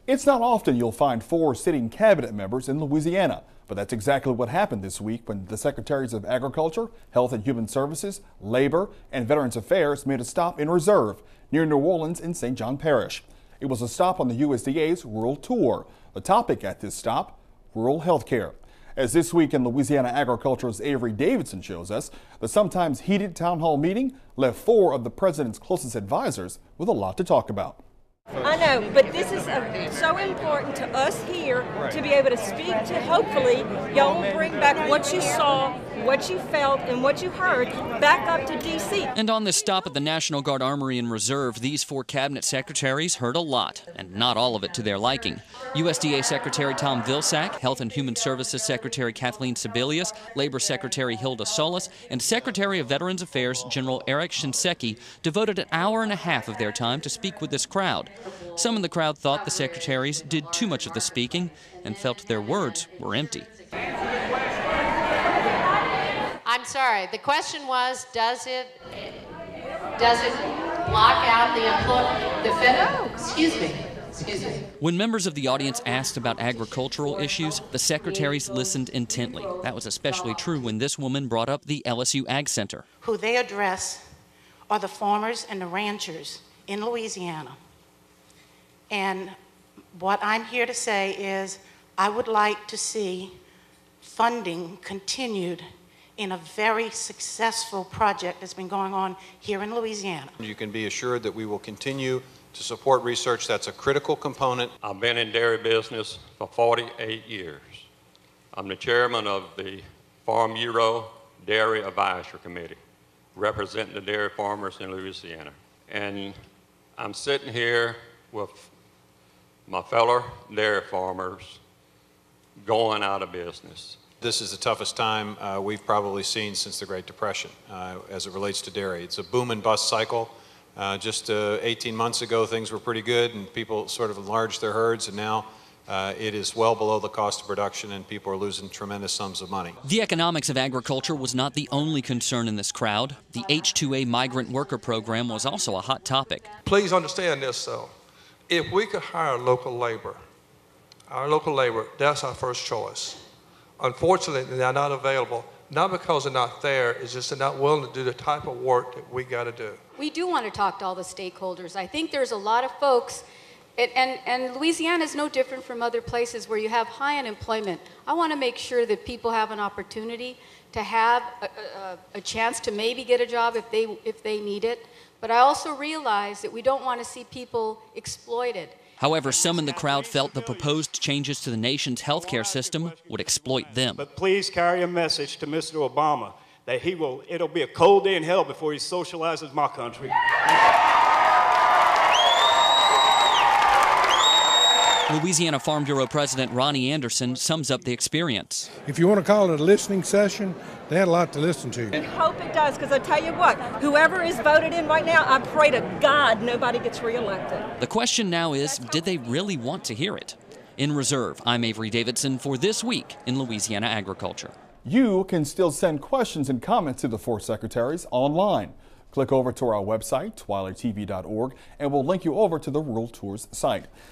It's not often you'll find 4 sitting cabinet members in Louisiana, but that's exactly what happened this week when the Secretaries of Agriculture, Health and Human Services, Labor, and Veterans Affairs made a stop in Reserve near New Orleans in St. John Parish. It was a stop on the USDA's Rural Tour. The topic at this stop, rural health care. As This Week in Louisiana Agriculture's Avery Davidson shows us, the sometimes heated town hall meeting left 4 of the president's closest advisors with a lot to talk about. I know, but this is so important to us here to be able to speak to. Hopefully, y'all will bring back what you saw, what you felt, and what you heard back up to D.C. And on this stop at the National Guard Armory and Reserve, these 4 cabinet secretaries heard a lot, and not all of it to their liking. USDA Secretary Tom Vilsack, Health and Human Services Secretary Kathleen Sebelius, Labor Secretary Hilda Solis, and Secretary of Veterans Affairs General Eric Shinseki devoted an hour and a half of their time to speak with this crowd. Some in the crowd thought the secretaries did too much of the speaking and felt their words were empty. I'm sorry, the question was, does it block out the federal? Excuse me. When members of the audience asked about agricultural issues, the secretaries listened intently. That was especially true when this woman brought up the LSU Ag Center. Who they address are the farmers and the ranchers in Louisiana. And what I'm here to say is I would like to see funding continued in a very successful project that's been going on here in Louisiana. You can be assured that we will continue to support research. That's a critical component. I've been in dairy business for 48 years. I'm the chairman of the Farm Bureau Dairy Advisory Committee, representing the dairy farmers in Louisiana. And I'm sitting here with my fellow dairy farmers going out of business. This is the toughest time we've probably seen since the Great Depression as it relates to dairy. It's a boom and bust cycle. Just 18 months ago, things were pretty good and people sort of enlarged their herds, and now it is well below the cost of production and people are losing tremendous sums of money. The economics of agriculture was not the only concern in this crowd. The H-2A migrant worker program was also a hot topic. Please understand this, though. If we could hire local labor, that's our first choice. Unfortunately, they're not available, not because they're not there, it's just they're not willing to do the type of work that we got to do. We do want to talk to all the stakeholders. I think there's a lot of folks, and Louisiana is no different from other places where you have high unemployment. I want to make sure that people have an opportunity to have a chance to maybe get a job if they need it. But I also realize that we don't want to see people exploited. However, some in the crowd felt the proposed changes to the nation's healthcare system would exploit them. But please carry a message to Mr. Obama that it'll be a cold day in hell before he socializes my country. Louisiana Farm Bureau President Ronnie Anderson sums up the experience. If you want to call it a listening session, they had a lot to listen to. I hope it does, because I tell you what, whoever is voted in right now, I pray to God nobody gets reelected. The question now is, did they really want to hear it? In Reserve, I'm Avery Davidson for This Week in Louisiana Agriculture. You can still send questions and comments to the 4 secretaries online. Click over to our website, twilighttv.org, and we'll link you over to the Rural Tours site.